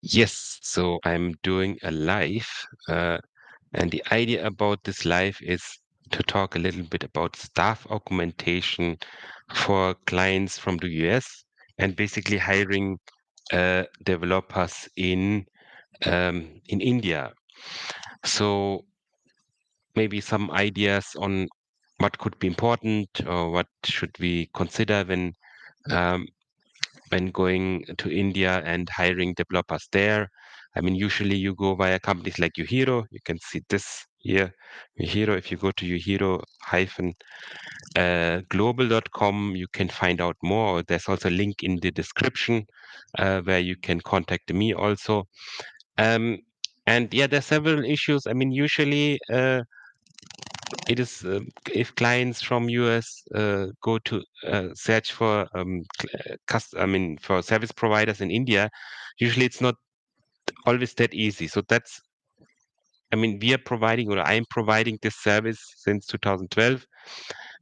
Yes, so I'm doing a live, and the idea about this live is to talk a little bit about staff augmentation for clients from the US and basically hiring developers in India. So maybe some ideas on what could be important or what should we consider um, when going to India and hiring developers there. I mean, usually you go via companies like Uhiro. You can see this here, Uhiro. If you go to Uhiro-global.com, you can find out more. There's also a link in the description where you can contact me also. Um, and yeah, there's several issues. I mean, usually it is if clients from US go to search for I mean for service providers in India, usually it's not always that easy. So that's I mean we are providing or I'm providing this service since 2012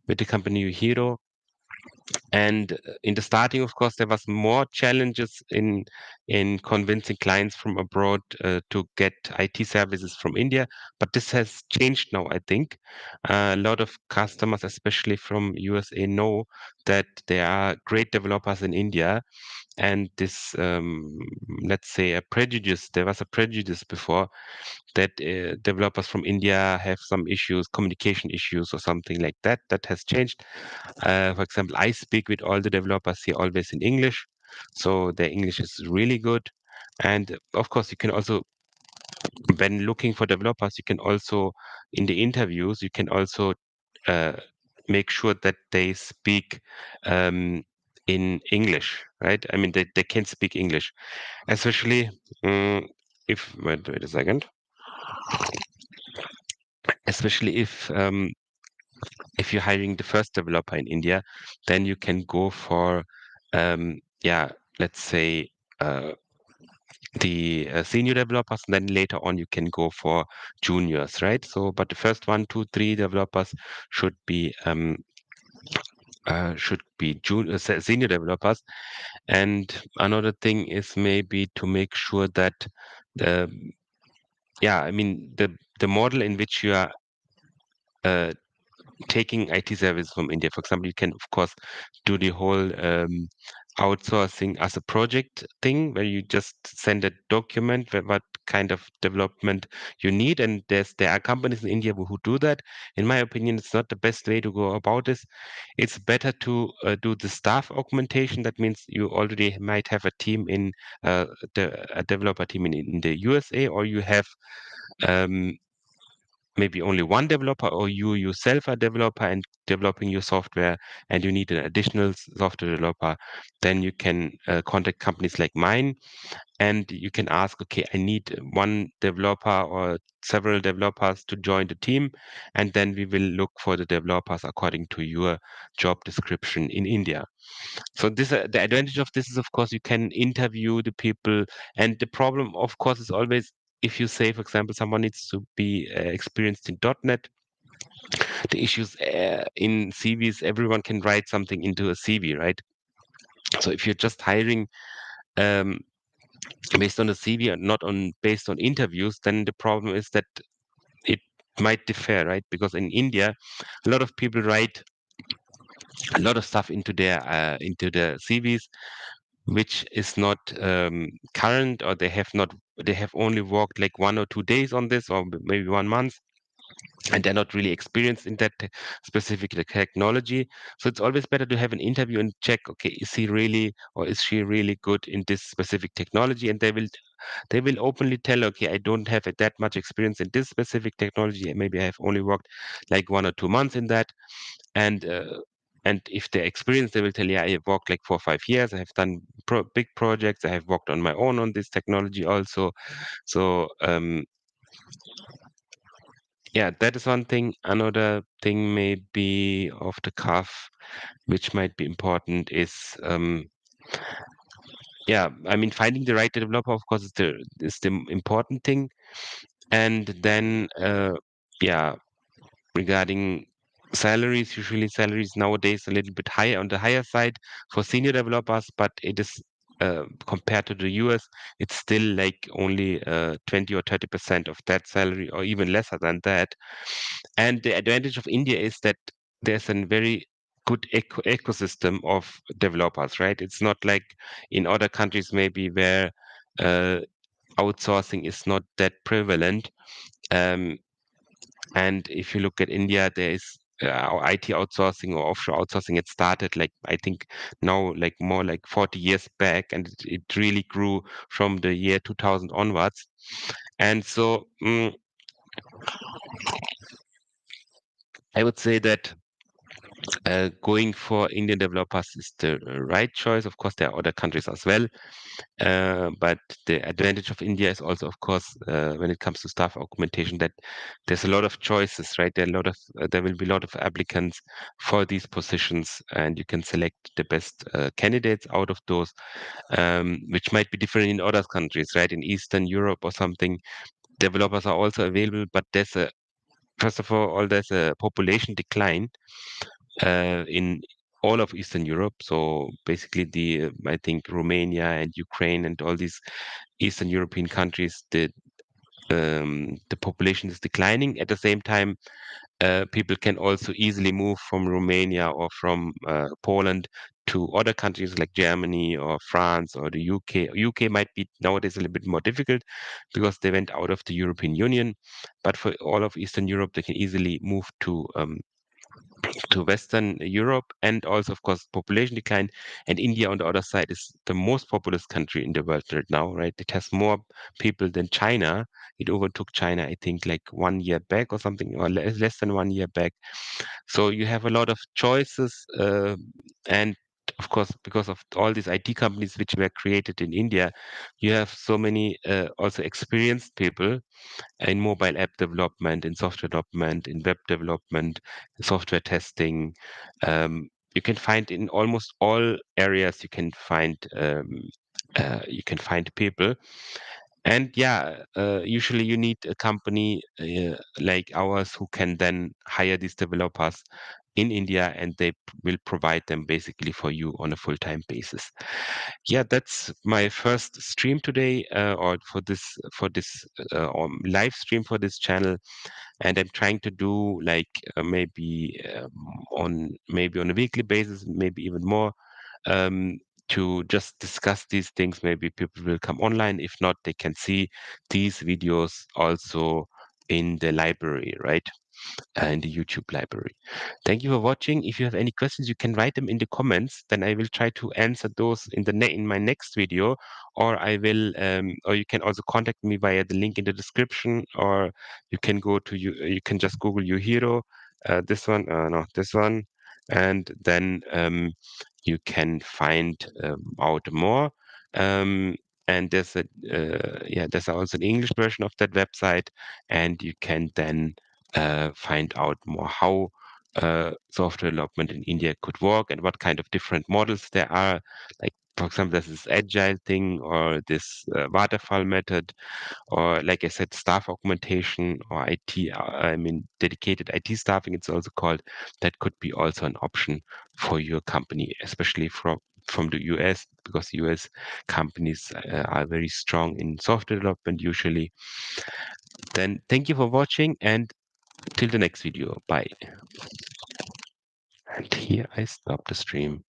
with the company Hero. And in the starting, of course, there was more challenges in convincing clients from abroad to get IT services from India. But this has changed now, I think. A lot of customers, especially from USA, know that there are great developers in India, and this, let's say, a prejudice. There was a prejudice before that developers from India have some issues, communication issues, or something like that. That has changed. For example, I speak with all the developers here always in English, so their English is really good. And of course, you can also, when looking for developers, you can also, in the interviews, you can also uh, make sure that they speak um, in English, right? I mean, they can speak English, especially if, wait a second, especially if you're hiring the first developer in India, then you can go for, yeah, let's say uh, the senior developers, and then later on you can go for juniors, right? So, but the first one, two, three developers should be senior developers. And another thing is maybe to make sure that the, yeah, I mean the model in which you are uh, taking IT service from India. For example, you can of course do the whole outsourcing as a project thing where you just send a document with what kind of development you need, and there are companies in India who do that. In my opinion, it's not the best way to go about this. It's better to do the staff augmentation. That means you already might have a team a developer team in the USA, or you have um, maybe only one developer, or you yourself are developer and developing your software, and you need an additional software developer, then you can contact companies like mine, and you can ask, okay, I need one developer or several developers to join the team, and then we will look for the developers according to your job description in India. So this the advantage of this is, of course, you can interview the people, and the problem, of course, is always if you say, for example, someone needs to be experienced in .NET, the issues in CVs, everyone can write something into a CV, right? So if you're just hiring um, based on a CV and not on based on interviews, then the problem is that it might differ, right? Because in India, a lot of people write a lot of stuff into their CVs, which is not current, or they have only worked like 1 or 2 days on this, or maybe 1 month, and they're not really experienced in that specific technology. So it's always better to have an interview and check, okay, is he really or is she really good in this specific technology? And they will openly tell, okay, I don't have that much experience in this specific technology. Maybe I have only worked like 1 or 2 months in that. And and if they're experienced, they will tell, yeah, I have worked like 4 or 5 years. I have done big projects. I have worked on my own on this technology also. So yeah, that is one thing. Another thing maybe off the cuff, which might be important, is yeah, I mean finding the right developer, of course, is the important thing. And then yeah, regarding salaries, usually salaries nowadays a little bit higher on the higher side for senior developers, but it is compared to the US, it's still like only 20 or 30% of that salary, or even lesser than that. And the advantage of India is that there's a very good ecosystem of developers, right? It's not like in other countries maybe where uh, outsourcing is not that prevalent. Um, and if you look at India, there is IT outsourcing or offshore outsourcing. It started like I think now like more like 40 years back, and it really grew from the year 2000 onwards. And so I would say that going for Indian developers is the right choice. Of course, there are other countries as well. But the advantage of India is also, of course, when it comes to staff augmentation, that there's a lot of choices, right? There will be a lot of applicants for these positions, and you can select the best candidates out of those, which might be different in other countries, right? In Eastern Europe or something, developers are also available, but first of all, there's a population decline in all of Eastern Europe. So basically, I think Romania and Ukraine and all these Eastern European countries, the population is declining. At the same time, people can also easily move from Romania or from Poland to other countries like Germany or France or the UK. UK might be nowadays a little bit more difficult because they went out of the European Union. But for all of Eastern Europe, they can easily move to Western Europe, and also, of course, population decline. And India, on the other side, is the most populous country in the world right now, right? It has more people than China. It overtook China, I think, like 1 year back or something, or less than 1 year back. So you have a lot of choices, and of course, because of all these IT companies which were created in India, you have so many also experienced people in mobile app development, in software development, in web development, software testing. You can find in almost all areas. You can find people, and yeah, usually you need a company like ours who can then hire these developers in India, and they will provide them basically for you on a full-time basis. Yeah, that's my first stream today, or for this live stream for this channel, and I'm trying to do like maybe on a weekly basis, maybe even more, um, to just discuss these things. Maybe people will come online. If not, they can see these videos also in the library, right? In the YouTube library. Thank you for watching. If you have any questions, you can write them in the comments. Then I will try to answer those in my next video, or or you can also contact me via the link in the description, or you can go to you can just Google Yuhiro, this one, no, this one, and then you can find out more. Um, and there's also an English version of that website, and you can then find out more how software development in India could work and what kind of different models there are. Like, for example, there's this agile thing, or this waterfall method, or like I said, staff augmentation, or I mean, dedicated IT staffing, it's also called. That could be also an option for your company, especially from the US, because US companies are very strong in software development usually. Then thank you for watching, and till the next video. Bye. And here I stop the stream.